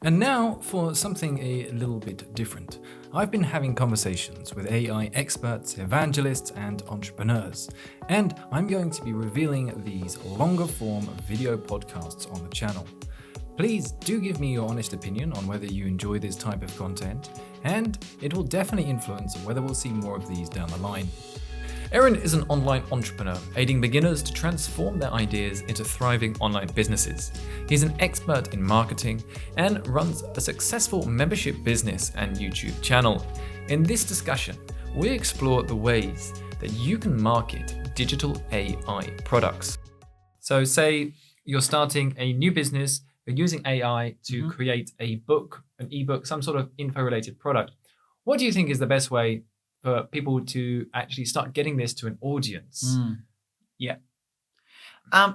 And now for something a little bit different. I've been having conversations with AI experts, evangelists, and entrepreneurs, and I'm going to be revealing these longer form video podcasts on the channel. Please do give me your honest opinion on whether you enjoy this type of content, and it will definitely influence whether we'll see more of these down the line. Eran is an online entrepreneur, aiding beginners to transform their ideas into thriving online businesses. He's an expert in marketing and runs a successful membership business and YouTube channel. In this discussion, we explore the ways that you can market digital AI products. So say you're starting a new business, you're using AI to create a book, an ebook, some sort of info-related product. What do you think is the best way for people to actually start getting this to an audience?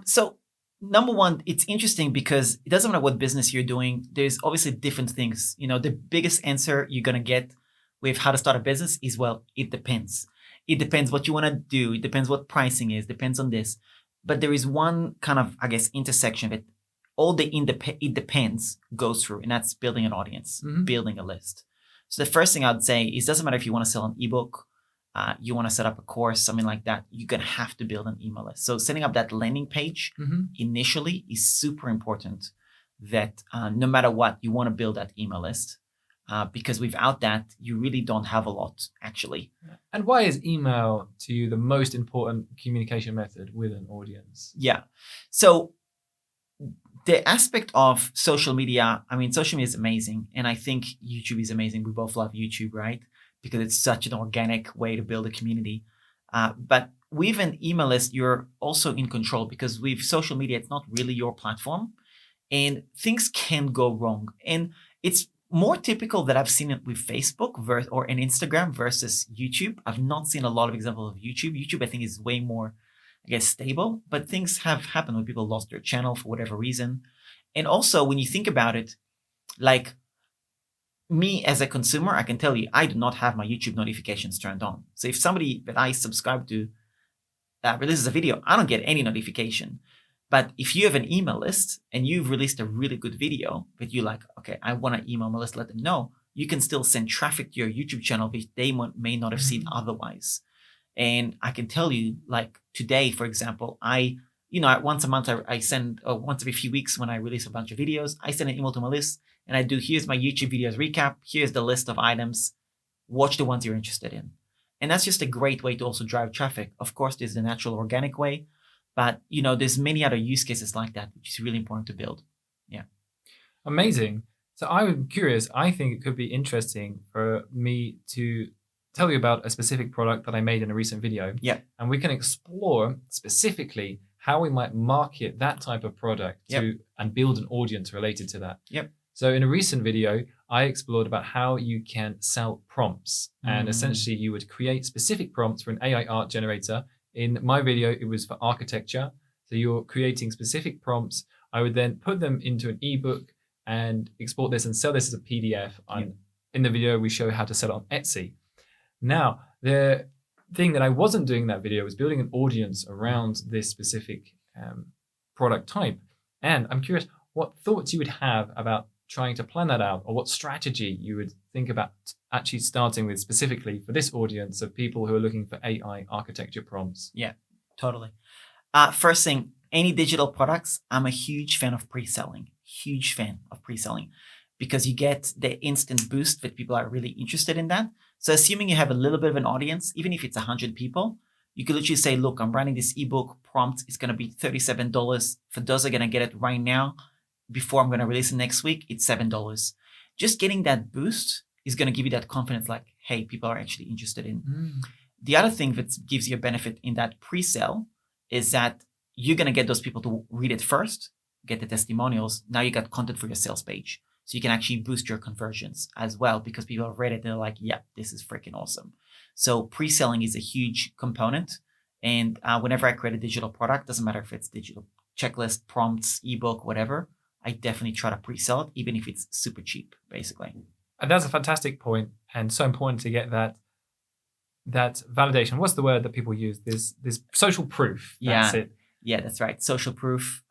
So number one, it's interesting because it doesn't matter what business you're doing. There's obviously different things. The biggest answer you're going to get with how to start a business is, well, it depends. It depends what you want to do. It depends what pricing is. Depends on this. But there is one kind of, intersection that all the it depends goes through, and that's building an audience, building a list. So the first thing I'd say is, doesn't matter if you want to sell an ebook, you want to set up a course, something like that, you're going to have to build an email list. So setting up that landing page initially is super important, that no matter what, you want to build that email list, because without that, you really don't have a lot, actually. And why is email to you the most important communication method with an audience? Yeah. So the aspect of social media, social media is amazing. And I think YouTube is amazing. We both love YouTube, right? Because it's such an organic way to build a community. But with an email list, you're also in control, because with social media, it's not really your platform and things can go wrong. And it's more typical that I've seen it with Facebook or an Instagram versus YouTube. I've not seen a lot of examples of YouTube. YouTube, I think, is way more, stable, but things have happened when people lost their channel for whatever reason. And also, when you think about it, like me as a consumer, I can tell you, I do not have my YouTube notifications turned on. So if somebody that I subscribe to releases a video, I don't get any notification. But if you have an email list and you've released a really good video that you're like, okay, I want to email my list, let them know, you can still send traffic to your YouTube channel, which they may not have seen otherwise. And I can tell you, like today, for example, once a month, I send, or once every few weeks when I release a bunch of videos, I send an email to my list and I do, here's my YouTube videos recap. Here's the list of items. Watch the ones you're interested in. And that's just a great way to also drive traffic. Of course, there's the natural organic way, but there's many other use cases like that, which is really important to build. Yeah. Amazing. So I'm curious, I think it could be interesting for me to tell you about a specific product that I made in a recent video. Yeah. And we can explore specifically how we might market that type of product to and build an audience related to that. Yep. So in a recent video, I explored about how you can sell prompts. And essentially you would create specific prompts for an AI art generator. In my video, it was for architecture. So you're creating specific prompts. I would then put them into an ebook and export this and sell this as a PDF. In the video, we show how to sell it on Etsy. Now, the thing that I wasn't doing in that video was building an audience around this specific product type. And I'm curious what thoughts you would have about trying to plan that out, or what strategy you would think about actually starting with specifically for this audience of people who are looking for AI architecture prompts. Yeah, totally. First thing, any digital products, I'm a huge fan of pre-selling, because you get the instant boost that people are really interested in that. So assuming you have a little bit of an audience, even if it's 100 people, you could literally say, look, I'm running this ebook prompt. It's going to be $37. For those that are going to get it right now, before I'm going to release it next week, it's $7. Just getting that boost is going to give you that confidence, like, hey, people are actually interested in. The other thing that gives you a benefit in that pre-sale is that you're going to get those people to read it first, get the testimonials. Now you got content for your sales page. So you can actually boost your conversions as well, because people have read it and they're like, yeah, this is freaking awesome. So pre-selling is a huge component. And whenever I create a digital product, doesn't matter if it's digital checklist, prompts, ebook, whatever, I definitely try to pre-sell it, even if it's super cheap, basically. And that's a fantastic point, and so important to get that validation. What's the word that people use? This social proof. That's it. Yeah, that's right. Social proof,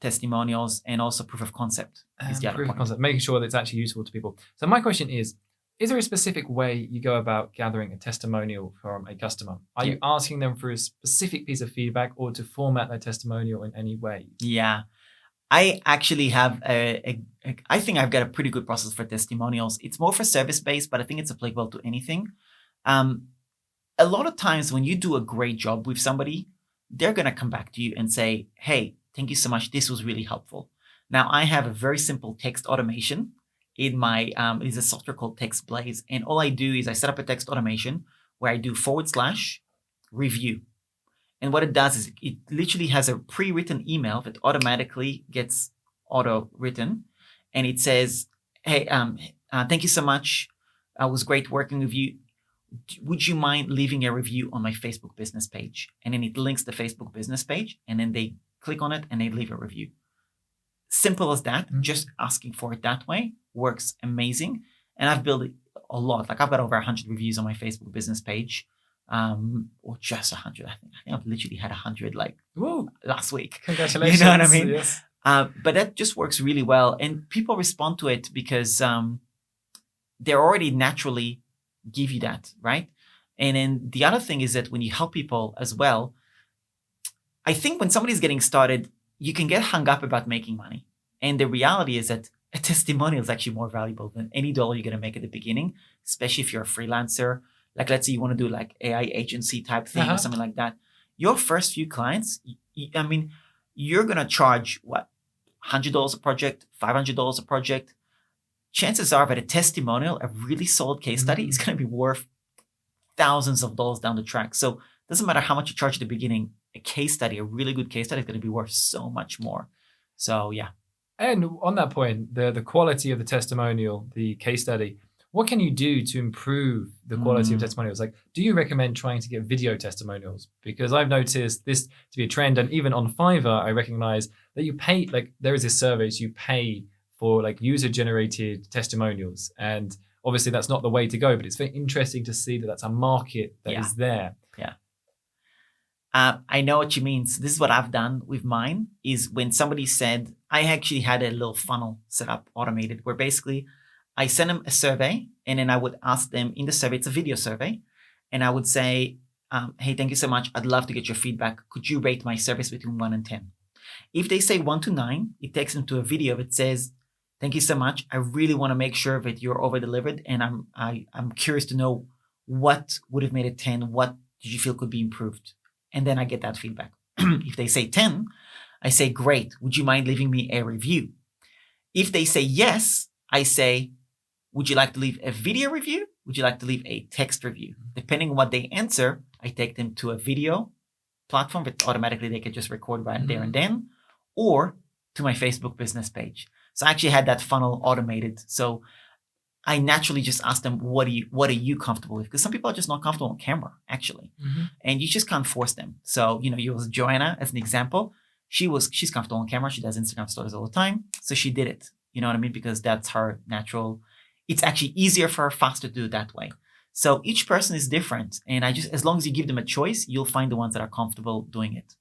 testimonials, and also proof of concept is the other Proof of point. concept, making sure that it's actually useful to people. So my question is there a specific way you go about gathering a testimonial from a customer? Are you asking them for a specific piece of feedback or to format their testimonial in any way? Yeah. I actually have I think I've got a pretty good process for testimonials. It's more for service-based, but I think it's applicable to anything. A lot of times when you do a great job with somebody, they're going to come back to you and say, hey, thank you so much. This was really helpful. Now, I have a very simple text automation in my, it's a software called Text Blaze. And all I do is I set up a text automation where I do /review. And what it does is it literally has a pre-written email that automatically gets auto-written. And it says, hey, thank you so much. It was great working with you. Would you mind leaving a review on my Facebook business page? And then it links the Facebook business page, and then they click on it and they leave a review. Simple as that. Mm-hmm. Just asking for it that way works amazing. And I've built it a lot. Like I've got over 100 reviews on my Facebook business page, or just 100. I think I've literally had 100 like last week. Congratulations. You know what I mean? Yes. But that just works really well, and people respond to it because they're already naturally give you that, right? And then the other thing is that when you help people as well, I think when somebody's getting started, you can get hung up about making money. And the reality is that a testimonial is actually more valuable than any dollar you're going to make at the beginning, especially if you're a freelancer. Like, let's say you want to do like AI agency type thing or something like that. Your first few clients, I mean, you're going to charge what? $100 a project, $500 a project. Chances are that a testimonial, a really solid case study, is going to be worth thousands of dollars down the track. So it doesn't matter how much you charge at the beginning, a case study, a really good case study is going to be worth so much more. So yeah. And on that point, the quality of the testimonial, the case study, what can you do to improve the quality of testimonials? Like, do you recommend trying to get video testimonials? Because I've noticed this to be a trend. And even on Fiverr, I recognize that you pay, like there is this service, you pay for like user-generated testimonials. And obviously that's not the way to go, but it's very interesting to see that that's a market that is there. Yeah. I know what you mean. So this is what I've done with mine is when somebody said, I actually had a little funnel set up automated where basically I sent them a survey and then I would ask them in the survey, it's a video survey. And I would say, hey, thank you so much. I'd love to get your feedback. Could you rate my service between 1 and 10? If they say 1 to 9, it takes them to a video that says, thank you so much. I really want to make sure that you're over-delivered, and I'm curious to know what would have made it 10. What did you feel could be improved? And then I get that feedback. If they say 10, I say, great. Would you mind leaving me a review? If they say yes, I say, would you like to leave a video review? Would you like to leave a text review? Depending on what they answer, I take them to a video platform that automatically they can just record right there and then, or to my Facebook business page. So I actually had that funnel automated. So I naturally just ask them, what are you comfortable with? Because some people are just not comfortable on camera, actually. And you just can't force them. So, you use Joanna as an example. She's comfortable on camera. She does Instagram stories all the time. So she did it. You know what I mean? Because that's her natural. It's actually easier for her, faster to do it that way. So each person is different. And as long as you give them a choice, you'll find the ones that are comfortable doing it.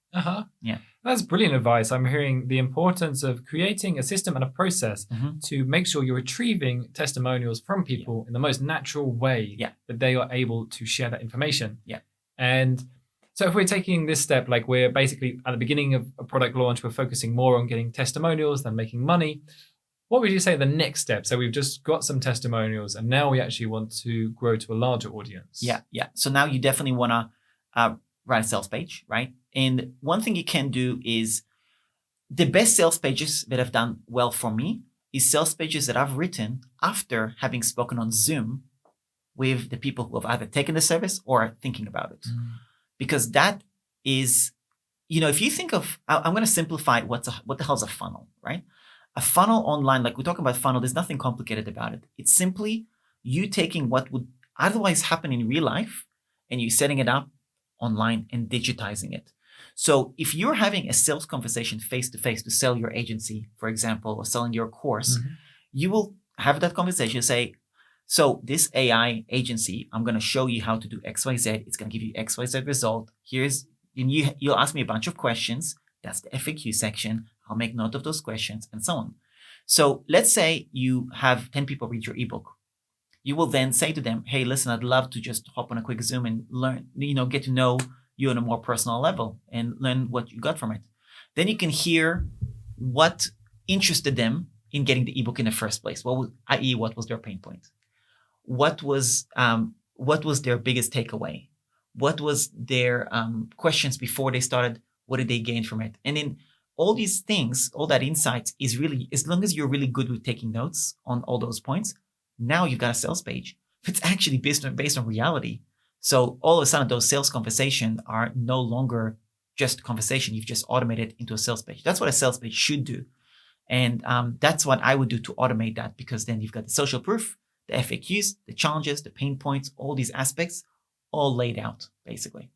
Yeah. That's brilliant advice. I'm hearing the importance of creating a system and a process to make sure you're retrieving testimonials from people in the most natural way that they are able to share that information. Yeah. And so if we're taking this step, like we're basically at the beginning of a product launch, we're focusing more on getting testimonials than making money. What would you say the next step? So we've just got some testimonials and now we actually want to grow to a larger audience. Yeah. So now you definitely want to write a sales page, right? And one thing you can do is the best sales pages that have done well for me is sales pages that I've written after having spoken on Zoom with the people who have either taken the service or are thinking about it. Because that is, if you think of, I'm going to simplify what the hell's a funnel, right? A funnel online, like we talk about funnel, there's nothing complicated about it. It's simply you taking what would otherwise happen in real life and you setting it up online and digitizing it. So if you're having a sales conversation face-to-face to sell your agency, for example, or selling your course, you will have that conversation, say, so this AI agency, I'm going to show you how to do XYZ. It's going to give you XYZ result. You'll ask me a bunch of questions. That's the FAQ section. I'll make note of those questions and so on. So let's say you have 10 people read your ebook. You will then say to them, hey, listen, I'd love to just hop on a quick Zoom and learn, get to know you on a more personal level and learn what you got from it. Then you can hear what interested them in getting the ebook in the first place. I.e., what was their pain point? What was their biggest takeaway? What was their questions before they started? What did they gain from it? And then all these things, all that insight is really, as long as you're really good with taking notes on all those points, now you've got a sales page. It's actually based on reality. So all of a sudden, those sales conversations are no longer just conversation. You've just automated into a sales page. That's what a sales page should do. And that's what I would do to automate that, because then you've got the social proof, the FAQs, the challenges, the pain points, all these aspects all laid out, basically.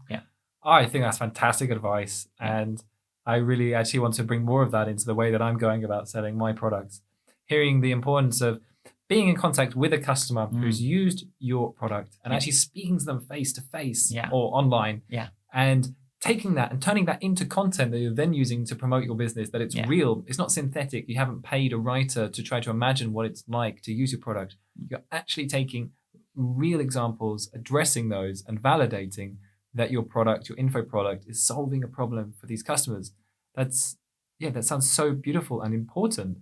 Yeah. I think that's fantastic advice. And I really actually want to bring more of that into the way that I'm going about selling my products. Hearing the importance of being in contact with a customer who's used your product and actually speaking to them face to face or online. Yeah. And taking that and turning that into content that you're then using to promote your business, that it's real, it's not synthetic. You haven't paid a writer to try to imagine what it's like to use your product. You're actually taking real examples, addressing those and validating that your product, your info product, is solving a problem for these customers. That sounds so beautiful and important.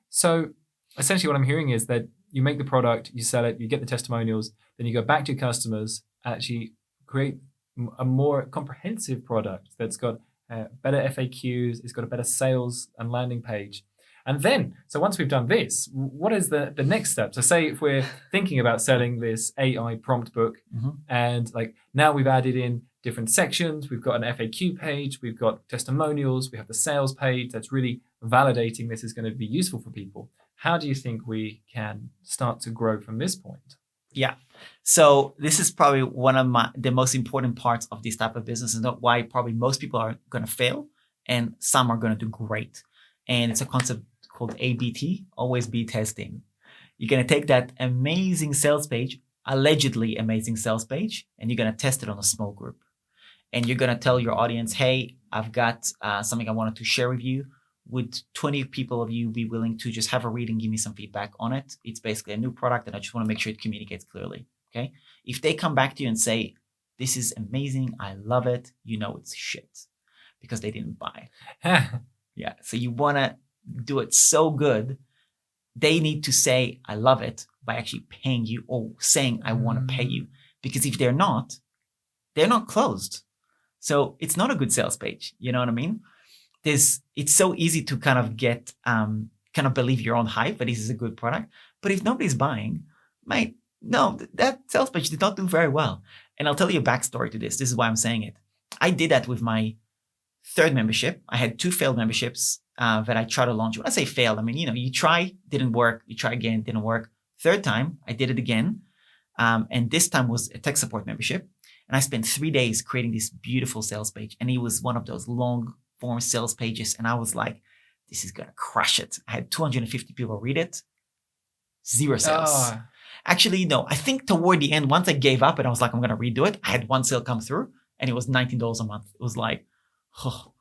So essentially what I'm hearing is that you make the product, you sell it, you get the testimonials, then you go back to your customers and actually create a more comprehensive product that's got better FAQs, it's got a better sales and landing page. And then, so once we've done this, what is the next step? So say if we're thinking about selling this AI prompt book, and like now we've added in different sections, we've got an FAQ page, we've got testimonials, we have the sales page that's really validating this is going to be useful for people. How do you think we can start to grow from this point? Yeah. So this is probably one of the most important parts of this type of business, and why probably most people are going to fail and some are going to do great. And it's a concept called ABT, always be testing. You're going to take that amazing sales page, allegedly amazing sales page, and you're going to test it on a small group. And you're going to tell your audience, hey, I've got something I wanted to share with you. Would 20 people of you be willing to just have a read and give me some feedback on it? It's basically a new product and I just want to make sure it communicates clearly. Okay. If they come back to you and say, this is amazing, I love it, you know it's shit because they didn't buy. Yeah. So you want to do it so good. They need to say, I love it by actually paying you or saying, I want to pay you. Because if they're not closed. So it's not a good sales page. You know what I mean? It's so easy to kind of get, kind of believe your own hype, but this is a good product. But if nobody's buying, that sales page did not do very well. And I'll tell you a backstory to this. This is why I'm saying it. I did that with my third membership. I had 2 failed memberships that I tried to launch. When I say failed, I mean, you try, didn't work. You try again, didn't work. Third time, I did it again. And this time was a tech support membership. And I spent 3 days creating this beautiful sales page. And it was one of those long form sales pages. And I was like, this is going to crush it. I had 250 people read it. 0 sales. Actually, no, I think toward the end, once I gave up and I was like, I'm going to redo it, I had 1 sale come through and it was $19 a month. It was like, oh.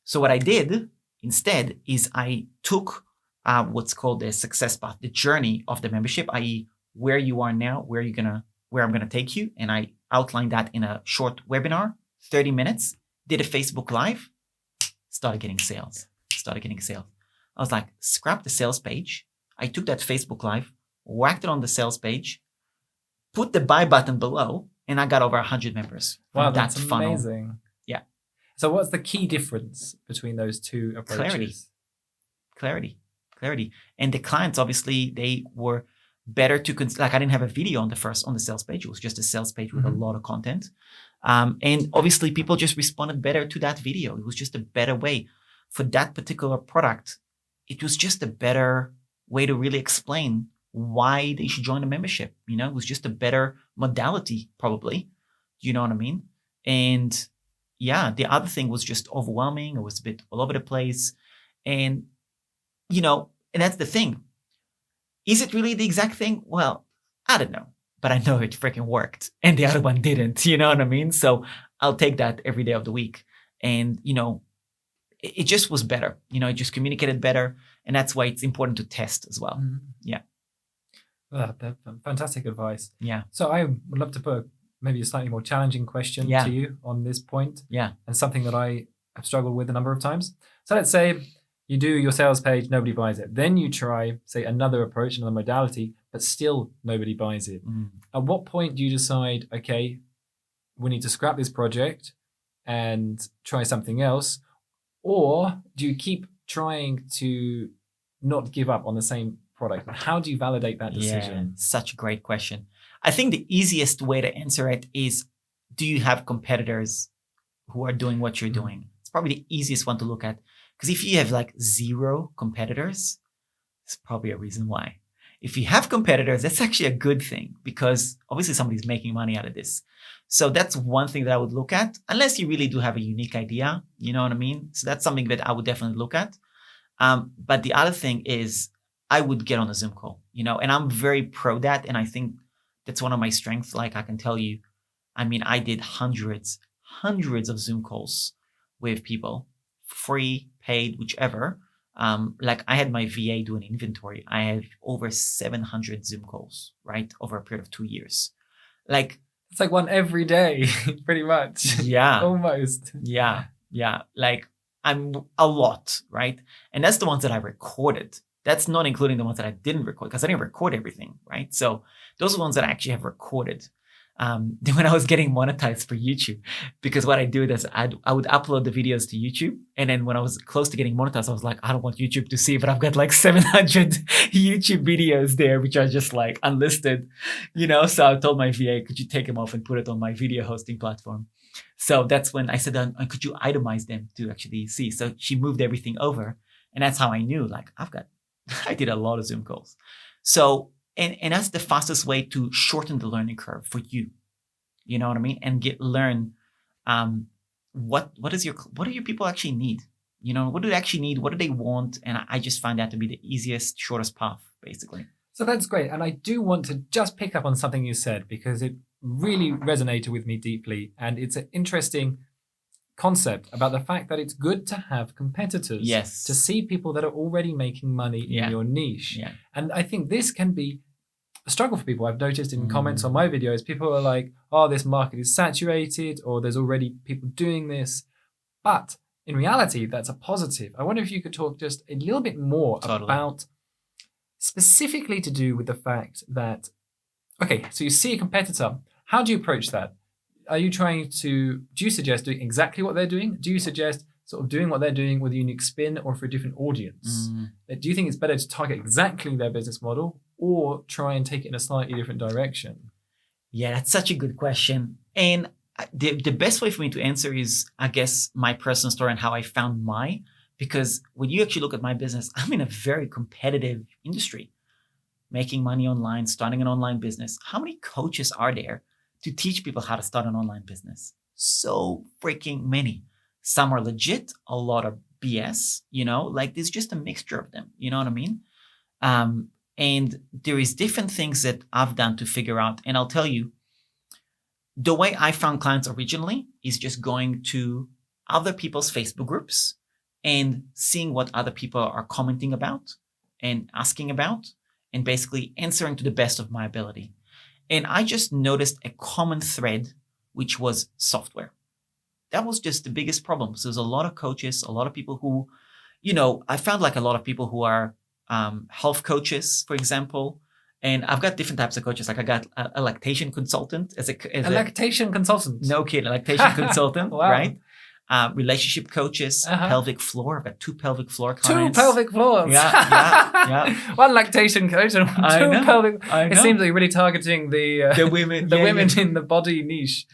So what I did instead is I took what's called the success path, the journey of the membership, i.e. where you are now, where I'm going to take you. And I outlined that in a short webinar, 30 minutes, did a Facebook Live, started getting sales. I was like, scrap the sales page. I took that Facebook Live, whacked it on the sales page, put the buy button below, and I got over 100 members. Wow, that's amazing. Yeah. So what's the key difference between those 2 approaches? Clarity. And the clients, obviously, they were better to, like I didn't have a video on the sales page. It was just a sales page with a lot of content. And obviously people just responded better to that video. It was just a better way for that particular product. It was just a better way to really explain why they should join a membership. It was just a better modality, probably. You know what I mean? And yeah, the other thing was just overwhelming. It was a bit all over the place. And, and that's the thing. Is it really the exact thing? Well, I don't know, but I know it freaking worked and the other one didn't, you know what I mean? So I'll take that every day of the week. And, it just was better. It just communicated better. And that's why it's important to test as well. Yeah. That's fantastic advice. Yeah. So I would love to put maybe a slightly more challenging question to you on this point. Yeah. And something that I have struggled with a number of times. So let's say you do your sales page, nobody buys it. Then you try, say, another approach, another modality, but still nobody buys it. At what point do you decide, okay, we need to scrap this project and try something else? Or do you keep trying to not give up on the same product? How do you validate that decision? Yeah, such a great question. I think the easiest way to answer it is, do you have competitors who are doing what you're doing? It's probably the easiest one to look at. Because if you have like 0 competitors, it's probably a reason why. If you have competitors, that's actually a good thing, because obviously somebody's making money out of this. So that's one thing that I would look at, unless you really do have a unique idea, you know what I mean? So that's something that I would definitely look at. But the other thing is, I would get on a Zoom call, and I'm very pro that. And I think that's one of my strengths. Like, I can tell you, I mean, I did hundreds of Zoom calls with people, free, paid, whichever. Like, I had my VA do an inventory. I have over 700 Zoom calls, right? Over a period of 2 years. Like, it's like one every day, pretty much. Yeah. Almost. Yeah. Like, I'm a lot, right? And that's the ones that I recorded. That's not including the ones that I didn't record, because I didn't record everything, right? So those are the ones that I actually have recorded. When I was getting monetized for YouTube, because what I do is I would upload the videos to YouTube. And then when I was close to getting monetized, I was like, I don't want YouTube to see, but I've got like 700 YouTube videos there, which are just like unlisted, So I told my VA, could you take them off and put it on my video hosting platform? So that's when I said, could you itemize them to actually see? So she moved everything over. And that's how I knew, like, I did a lot of Zoom calls. So, and that's the fastest way to shorten the learning curve for you. You know what I mean? And learn what do your people actually need? What do they actually need? What do they want? And I just find that to be the easiest, shortest path, basically. So that's great. And I do want to just pick up on something you said, because it really resonated with me deeply. And it's an interesting concept about the fact that it's good to have competitors. Yes. To see people that are already making money in your niche. Yeah. And I think this can be a struggle for people. I've noticed in comments on my videos, people are like, oh, this market is saturated, or there's already people doing this. But in reality, that's a positive. I wonder if you could talk just a little bit more about specifically to do with the fact that, okay, so you see a competitor. How do you approach that? Do you suggest doing exactly what they're doing? Do you suggest sort of doing what they're doing with a unique spin or for a different audience? Do you think it's better to target exactly their business model, or try and take it in a slightly different direction? Yeah, that's such a good question. And the best way for me to answer is, I guess, my personal story and how I found because when you actually look at my business, I'm in a very competitive industry, making money online, starting an online business. How many coaches are there to teach people how to start an online business? So freaking many. Some are legit, a lot of BS, like there's just a mixture of them. You know what I mean? And there is different things that I've done to figure out. And I'll tell you, the way I found clients originally is just going to other people's Facebook groups and seeing what other people are commenting about and asking about, and basically answering to the best of my ability. And I just noticed a common thread, which was software. That was just the biggest problem. So there's a lot of coaches, a lot of people who, I found like a lot of people who are health coaches, for example. And I've got different types of coaches. Like I got a lactation consultant as a lactation consultant. No kidding, a lactation consultant, Wow. Right? Relationship coaches, pelvic floor. I've got 2 pelvic floor clients. 2 pelvic floors. Yeah. One lactation coach and 2 pelvic. I know. It seems like you're really targeting the women, women in the body niche.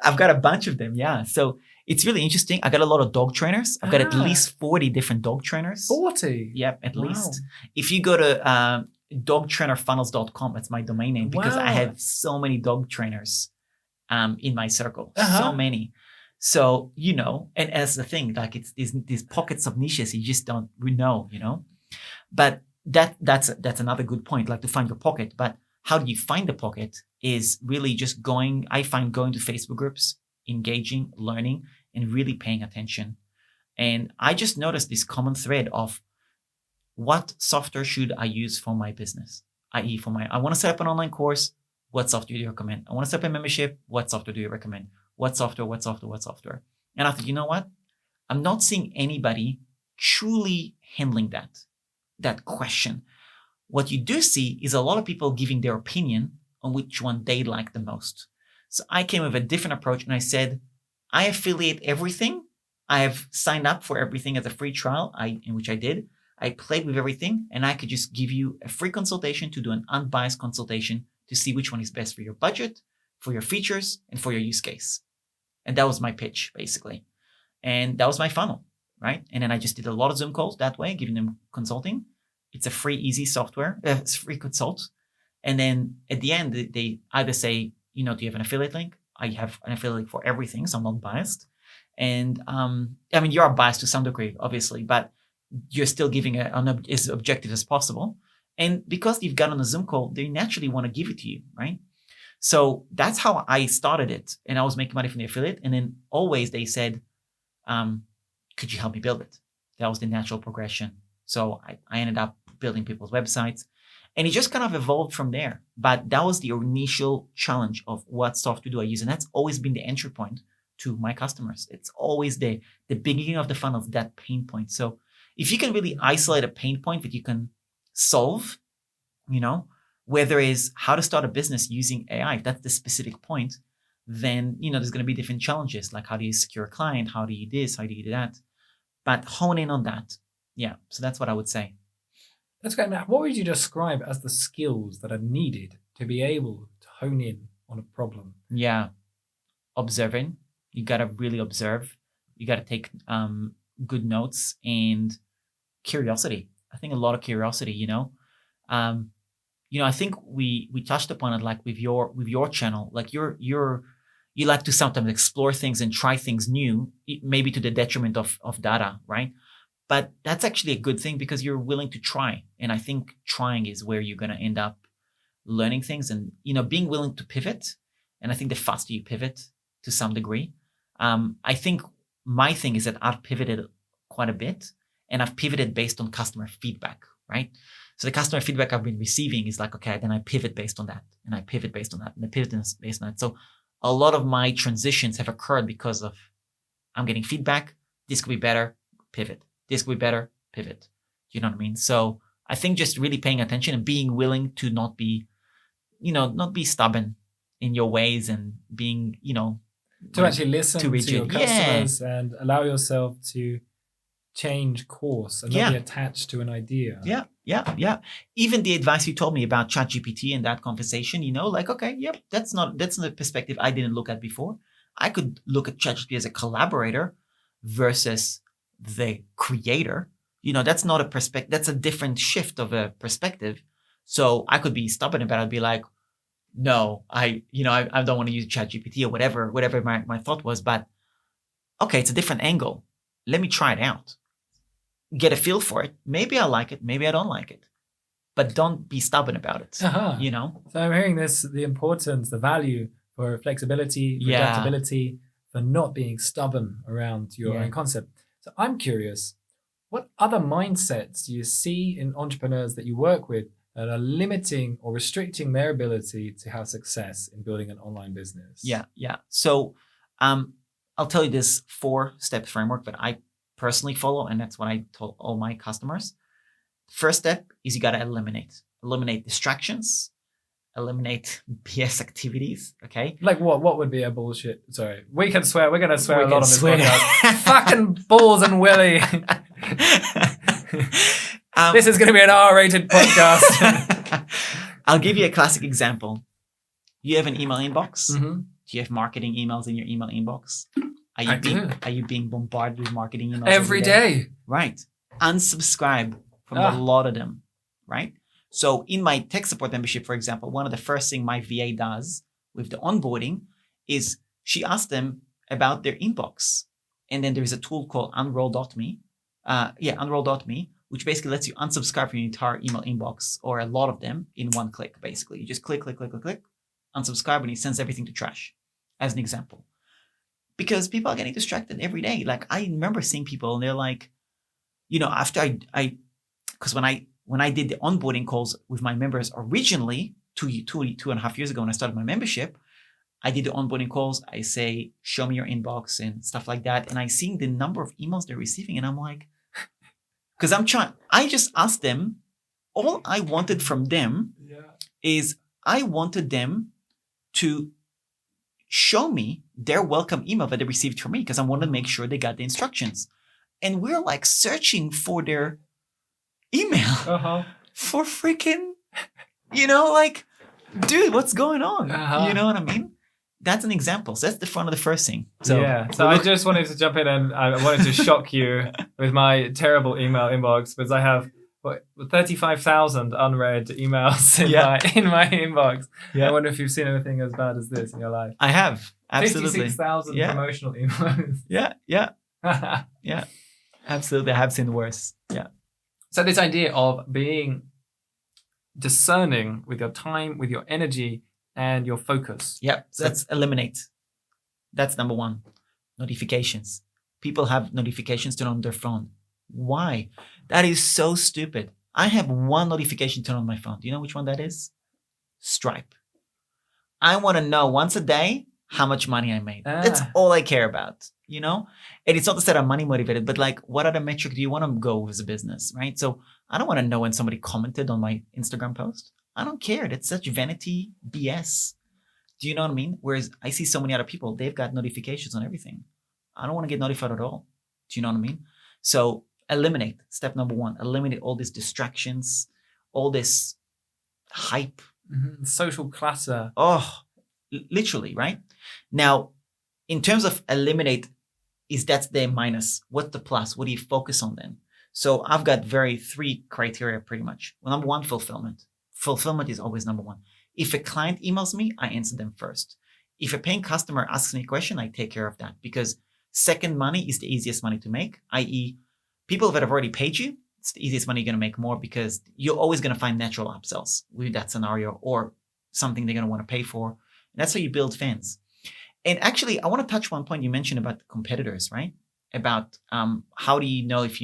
I've got a bunch of them. Yeah. So it's really interesting. I got a lot of dog trainers. I've got at least 40 different dog trainers. 40? Yep, at least. If you go to dogtrainerfunnels.com, that's my domain name, because I have so many dog trainers in my circle. So many. So, and as the thing, like it's these pockets of niches you just don't know, But that's another good point, like to find your pocket. But how do you find the pocket is really just going to Facebook groups, engaging, learning, and really paying attention. And I just noticed this common thread of what software should I use for my business? I.e., I want to set up an online course. What software do you recommend? I want to set up a membership. What software do you recommend? What software? And I thought, you know what? I'm not seeing anybody truly handling that question. What you do see is a lot of people giving their opinion on which one they like the most. So I came with a different approach and I said, I affiliate everything. I have signed up for everything as a free trial, in which I did. I played with everything and I could just give you a free consultation to do an unbiased consultation to see which one is best for your budget, for your features, and for your use case. And that was my pitch, basically. And that was my funnel, right? And then I just did a lot of Zoom calls that way, giving them consulting. It's a free, easy software. It's free consult. And then at the end, they either say, do you have an affiliate link? I have an affiliate link for everything, so I'm not biased. And you are biased to some degree, obviously, but you're still giving as objective as possible. And because you've got on a Zoom call, they naturally want to give it to you, right? So that's how I started it. And I was making money from the affiliate. And then always they said, could you help me build it? That was the natural progression. So I ended up building people's websites. And it just kind of evolved from there. But that was the initial challenge of what software do I use? And that's always been the entry point to my customers. It's always the beginning of the funnel, that pain point. So if you can really isolate a pain point that you can solve, whether it's how to start a business using AI, if that's the specific point, then, there's going to be different challenges. Like how do you secure a client? How do you do this? How do you do that? But hone in on that. Yeah. So that's what I would say. That's great. Now, what would you describe as the skills that are needed to be able to hone in on a problem? Yeah. Observing. You got to really observe. You got to take good notes and curiosity. I think a lot of curiosity, I think we touched upon it, like with your channel, like you like to sometimes explore things and try things new, maybe to the detriment of data, right? But that's actually a good thing because you're willing to try. And I think trying is where you're going to end up learning things and, being willing to pivot. And I think the faster you pivot to some degree, I think my thing is that I've pivoted quite a bit and I've pivoted based on customer feedback, right? So the customer feedback I've been receiving is like, okay, then I pivot based on that and I pivot based on that and I pivot based on that. So a lot of my transitions have occurred because of I'm getting feedback. This could be better, pivot. This could be better, pivot. Do you know what I mean? So I think just really paying attention and being willing to not be stubborn in your ways and being, to actually listen to your customers and allow yourself to change course and not be attached to an idea. Yeah. Even the advice you told me about ChatGPT and that conversation, that's not a perspective I didn't look at before. I could look at ChatGPT as a collaborator versus the creator. That's not a perspective. That's a different shift of a perspective. So I could be stubborn about it. I'd be like, no, I don't want to use ChatGPT or whatever my thought was. But okay, it's a different angle. Let me try it out. Get a feel for it. Maybe I like it. Maybe I don't like it. But don't be stubborn about it. So I'm hearing the importance, the value for flexibility, for adaptability, for not being stubborn around your own concept. So I'm curious, what other mindsets do you see in entrepreneurs that you work with that are limiting or restricting their ability to have success in building an online business? Yeah. So I'll tell you this 4-step framework that I personally follow, and that's what I told all my customers. First step is you got to eliminate distractions, eliminate BS activities. Okay. Like what would be a bullshit? Sorry, we can swear. We're going to swear a lot on this podcast. Fucking balls and willy. This is going to be an R-rated podcast. I'll give you a classic example. You have an email inbox. Mm-hmm. Do you have marketing emails in your email inbox? Are you being bombarded with marketing emails every day? Right. Unsubscribe from a lot of them, right? So in my tech support membership, for example, one of the first things my VA does with the onboarding is she asks them about their inbox. And then there is a tool called unroll.me. Unroll.me, which basically lets you unsubscribe from your entire email inbox or a lot of them in one click, basically. You just click, unsubscribe, and it sends everything to trash, as an example. because people are getting distracted every day. Like I remember seeing people and they're like, after because when I did the onboarding calls with my members originally 2.5 years ago when I started my membership, I did the onboarding calls. I say, show me your inbox and stuff like that. And I seen the number of emails they're receiving. And I'm like, because I just asked them, all I wanted from them is I wanted them to show me their welcome email that they received from me because I wanted to make sure they got the instructions. And we're like searching for their email for freaking, like, dude, what's going on? You know what I mean? That's an example. So that's the front of the first thing. So I just wanted to jump in and I wanted to shock you with my terrible email inbox because I have 35,000 unread emails in my inbox. I wonder if you've seen anything as bad as this in your life. I have. Absolutely. 56,000 promotional emails. Yeah. Absolutely. I have seen worse. Yeah. So this idea of being discerning with your time, with your energy, and your focus. Yeah. So that's eliminate. That's number one. Notifications. People have notifications turned on their phone. Why? That is so stupid. I have one notification turned on my phone. Do you know which one that is? Stripe. I want to know once a day how much money I made. That's all I care about, And it's not to say I'm money motivated, but like, what other metric do you want to go with as a business, right? So I don't want to know when somebody commented on my Instagram post. I don't care. That's such vanity BS. Do you know what I mean? Whereas I see so many other people, they've got notifications on everything. I don't want to get notified at all. Do you know what I mean? So eliminate. Step number one, eliminate all these distractions, all this hype. Social clutter. Oh, literally, right? Now, in terms of eliminate, that's the minus. What's the plus? What do you focus on then? So I've got three criteria pretty much. Well, number one, fulfillment. Fulfillment is always number one. If a client emails me, I answer them first. If a paying customer asks me a question, I take care of that because second money is the easiest money to make, i.e., people that have already paid you, it's the easiest money you're going to make more because you're always going to find natural upsells with that scenario or something they're going to want to pay for. And that's how you build fans. And actually, I want to touch one point you mentioned about competitors, right? About how do you know if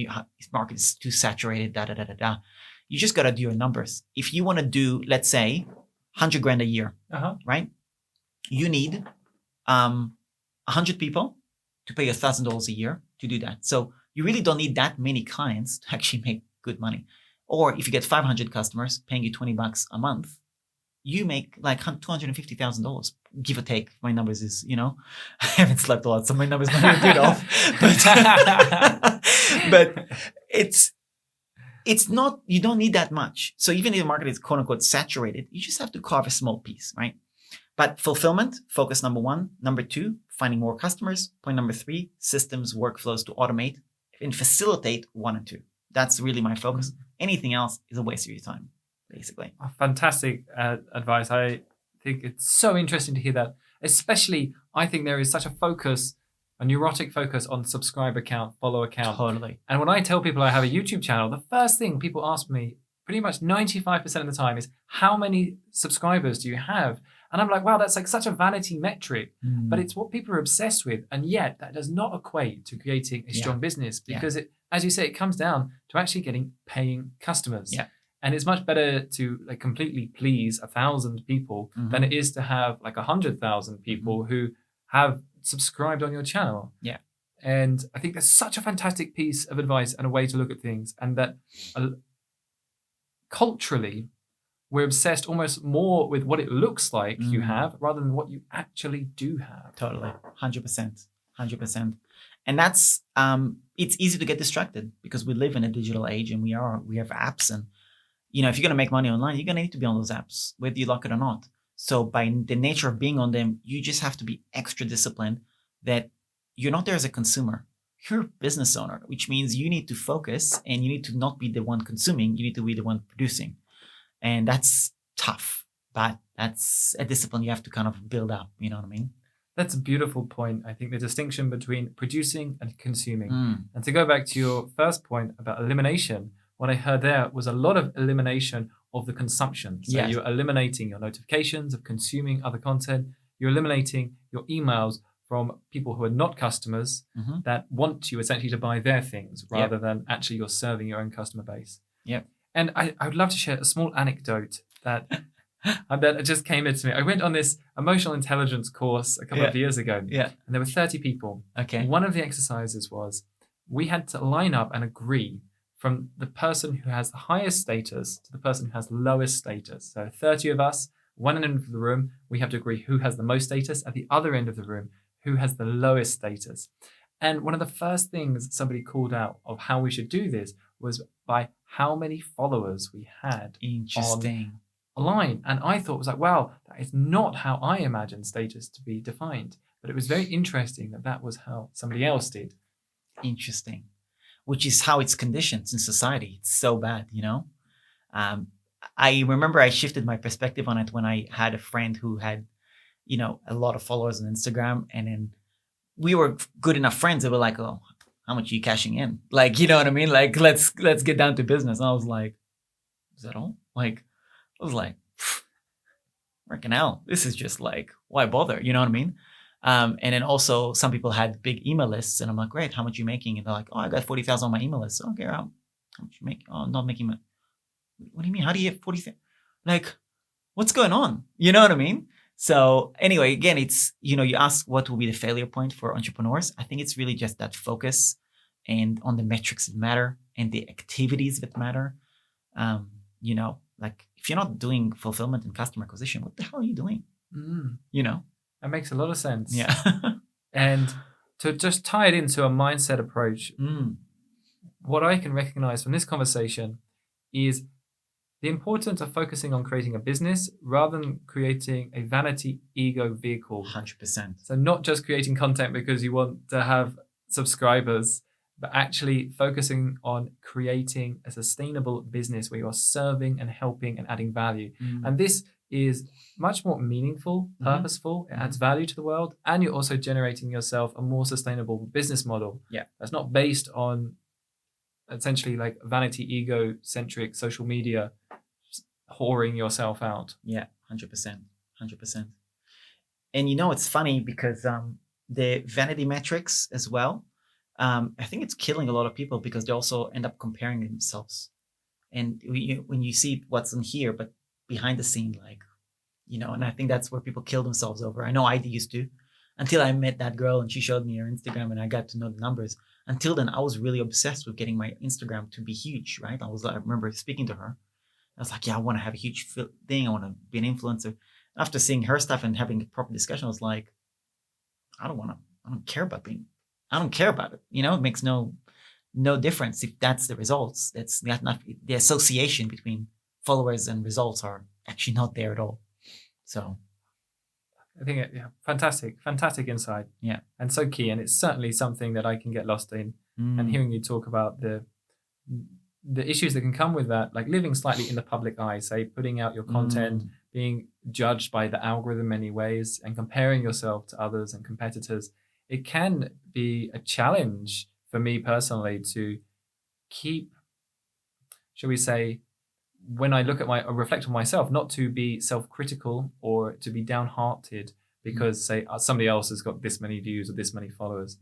market is too saturated, You just got to do your numbers. If you want to do, let's say, 100 grand a year, right? You need 100 people to pay $1,000 a year to do that. So you really don't need that many clients to actually make good money. Or if you get 500 customers paying you $20 a month, you make like $250,000, give or take. My numbers is, I haven't slept a lot, so my numbers might be a bit off. But it's not, you don't need that much. So even if the market is quote unquote saturated, you just have to carve a small piece, right? But fulfillment, focus number one. Number two, finding more customers. Point number three, systems, workflows to automate and facilitate 1 and 2. That's really my focus. Anything else is a waste of your time, basically. Fantastic advice. I think it's so interesting to hear that. Especially, I think there is such a neurotic focus on subscriber count, follower count. Totally. And when I tell people I have a YouTube channel, the first thing people ask me pretty much 95% of the time is, how many subscribers do you have? And I'm like, wow, that's like such a vanity metric, but it's what people are obsessed with. And yet that does not equate to creating a strong business because it, as you say, it comes down to actually getting paying customers. Yeah. And it's much better to like completely please 1,000 people than it is to have like 100,000 people who have subscribed on your channel. Yeah. And I think that's such a fantastic piece of advice and a way to look at things. And that culturally, we're obsessed almost more with what it looks like you have rather than what you actually do have. Totally. 100%. 100%. And that's, it's easy to get distracted because we live in a digital age and we have apps. And, if you're going to make money online, you're going to need to be on those apps, whether you like it or not. So by the nature of being on them, you just have to be extra disciplined that you're not there as a consumer. You're a business owner, which means you need to focus and you need to not be the one consuming. You need to be the one producing. And that's tough, but that's a discipline you have to kind of build up. You know what I mean? That's a beautiful point. I think the distinction between producing and consuming. And to go back to your first point about elimination, what I heard there was a lot of elimination of the consumption. So you're eliminating your notifications of consuming other content. You're eliminating your emails from people who are not customers Mm-hmm. that want you essentially to buy their things rather than actually you're serving your own customer base. Yep. And I would love to share a small anecdote that just came into me. I went on this emotional intelligence course a couple of years ago, Yeah. and there were 30 people. Okay. One of the exercises was we had to line up and agree from the person who has the highest status to the person who has the lowest status. So 30 of us, one end of the room, we have to agree who has the most status. At the other end of the room, who has the lowest status. And one of the first things somebody called out of how we should do this was by how many followers we had Interesting. online. And I thought, it was like, wow, that is not how I imagined status to be defined. But it was very interesting that that was how somebody else did. Interesting. Which is how it's conditioned in society. It's so bad, you know? I remember I shifted my perspective on it when I had a friend who had, you know, a lot of followers on Instagram. And then we were good enough friends that were like, oh, how much are you cashing in? Like, you know what I mean? Like, let's get down to business. And I was like, is that all? Like, I was like, freaking hell, this is just like, why bother? You know what I mean? And then also some people had big email lists and I'm like, great, how much are you making? And they're like, oh, I got 40,000 on my email list. Okay, how much you make? Oh, I'm not making what do you mean? How do you have 40,000? Like, what's going on? You know what I mean? So anyway, again, it's, you know, you ask what will be the failure point for entrepreneurs. I think it's really just that focus and on the metrics that matter and the activities that matter. You know, like if you're not doing fulfillment and customer acquisition, what the hell are you doing? You know? That makes a lot of sense. Yeah. And to just tie it into a mindset approach, what I can recognize from this conversation is the importance of focusing on creating a business rather than creating a vanity ego vehicle. 100%. So not just creating content because you want to have subscribers, but actually focusing on creating a sustainable business where you're serving and helping and adding value. And this is much more meaningful, purposeful. It adds value to the world. And you're also generating yourself a more sustainable business model. Yeah. That's not based on essentially like vanity, ego-centric social media, whoring yourself out. Yeah, 100%. 100%. And you know, it's funny because the vanity metrics as well, I think it's killing a lot of people because they also end up comparing themselves. And when you see what's in here, but behind the scene, like, you know, and I think that's where people kill themselves over. I know I used to, until I met that girl and she showed me her Instagram and I got to know the numbers. Until then, I was really obsessed with getting my Instagram to be huge, right? I remember speaking to her. I was like, yeah, I want to have a huge thing. I want to be an influencer. After seeing her stuff and having a proper discussion, I was like, I don't care about it. You know, it makes no difference if that's the results. That's not the association between followers and results are actually not there at all. So I think, fantastic insight. Yeah. And so key. And it's certainly something that I can get lost in. And hearing you talk about the issues that can come with that, like living slightly in the public eye, say putting out your content, being judged by the algorithm in many ways and comparing yourself to others and competitors, it can be a challenge for me personally to keep, shall we say, when I look at reflect on myself, not to be self-critical or to be downhearted because say somebody else has got this many views or this many followers.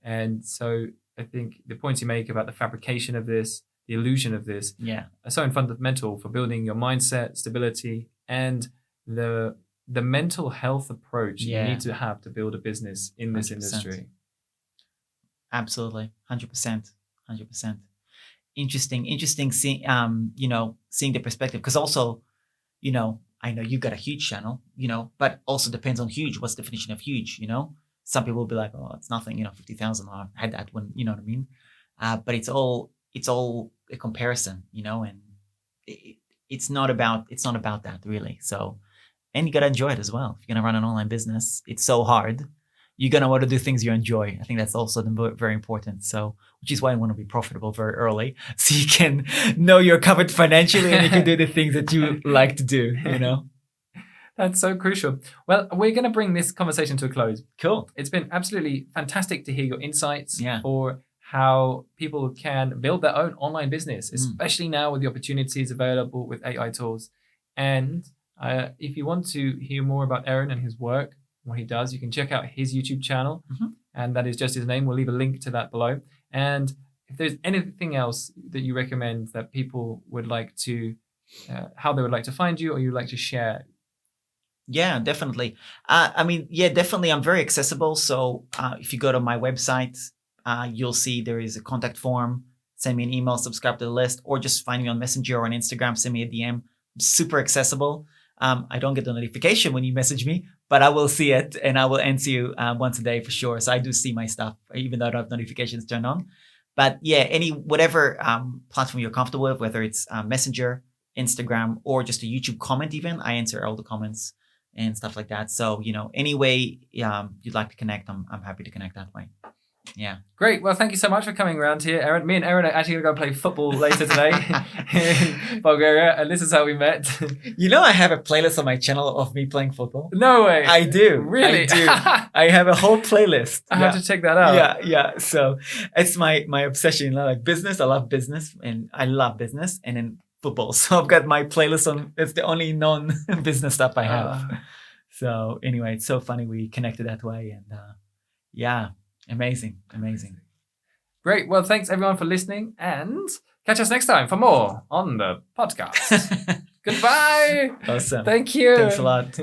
And so I think the points you make about the fabrication of this, the illusion of this, are so fundamental for building your mindset, stability, and the mental health approach you need to have to build a business in this 100%. Industry. Absolutely, 100%. Interesting seeing seeing the perspective, because also, you know, I know you've got a huge channel, you know, but also depends on huge. What's the definition of huge? You know, some people will be like, oh, it's nothing, you know, 50,000. I had that one, you know what I mean? But it's all a comparison, you know, and it's not about that really. So, and you got to enjoy it as well. If you're going to run an online business, it's so hard. You're going to want to do things you enjoy. I think that's also very important. So, which is why I want to be profitable very early, so you can know you're covered financially and you can do the things that you like to do, you know? That's so crucial. Well, we're going to bring this conversation to a close. Cool. It's been absolutely fantastic to hear your insights for how people can build their own online business, especially now with the opportunities available with AI tools. And if you want to hear more about Eran and his work, what he does. You can check out his YouTube channel, Mhm. and that is just his name. We'll leave a link to that below. And if there's anything else that you recommend that people would like to, how they would like to find you, or you'd like to share. Yeah, definitely. Definitely. I'm very accessible. So if you go to my website, you'll see there is a contact form. Send me an email, subscribe to the list, or just find me on Messenger or on Instagram. Send me a DM. I'm super accessible. I don't get the notification when you message me, but I will see it and I will answer you once a day for sure. So I do see my stuff, even though I don't have notifications turned on. But yeah, whatever platform you're comfortable with, whether it's Messenger, Instagram, or just a YouTube comment, even I answer all the comments and stuff like that. So any way you'd like to connect, I'm happy to connect that way. Yeah. Great. Well, thank you so much for coming around here, Eran. Me and Eran are actually going to go play football later today in Bulgaria, and this is how we met. I have a playlist on my channel of me playing football. No way. I do. Really? I do. I have a whole playlist. I have to check that out. Yeah. So it's my obsession. Like business, I love business, and I love business, and then football. So I've got my playlist on. It's the only non-business stuff I have. So anyway, it's so funny we connected that way, and yeah, amazing. Great. Well, thanks everyone for listening, and catch us next time for more on the podcast. Goodbye. Awesome. Thank you. Thanks a lot.